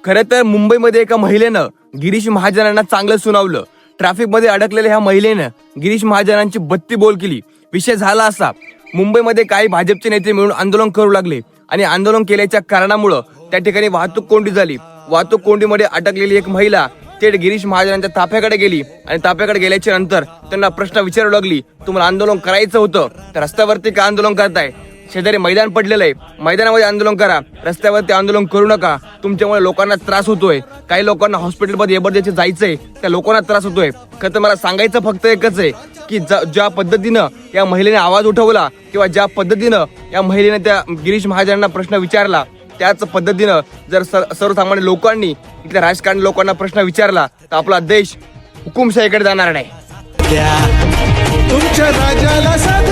खरं तर मुंबईमध्ये एका महिलेनं गिरीश महाजनांना चांगलं सुनावलं. ट्रॅफिकमध्ये अडकलेल्या ह्या महिलेनं गिरीश महाजनांची बत्ती बोल केली. विषय झाला असा, मुंबईमध्ये काही भाजपचे नेते मिळून आंदोलन करू लागले आणि आंदोलन केल्याच्या कारणामुळं त्या ठिकाणी वाहतूक कोंडी झाली. वाहतूक कोंडीमध्ये अटकलेली एक महिला थेट गिरीश महाजनांच्या ताफ्याकडे गेली आणि ताफ्याकडे गेल्याच्या नंतर त्यांना प्रश्न विचारू लागली, तुम्हाला आंदोलन करायचं होतं तर रस्त्यावरती का आंदोलन करताय? शेजारी मैदान पडलेलं आहे, मैदानामध्ये आंदोलन करा, रस्त्यावरती आंदोलन करू नका. तुमच्यामुळे लोकांना त्रास होतोय. काही लोकांना हॉस्पिटलमध्ये एमर्जन्सी जायचंय, त्या लोकांना त्रास होतोय. खरं तर मला सांगायचं फक्त एकच आहे की ज्या पद्धतीनं या महिलेने आवाज उठवला किंवा ज्या पद्धतीनं या महिलेने त्या गिरीश महाजनांना प्रश्न विचारला, त्याच पद्धतीनं जर सर्वसामान्य लोकांनी इथल्या राजकारणी लोकांना प्रश्न विचारला तर आपला देश हुकुमशाहीकडे जाणार नाही. तुमच्या राजाला साथ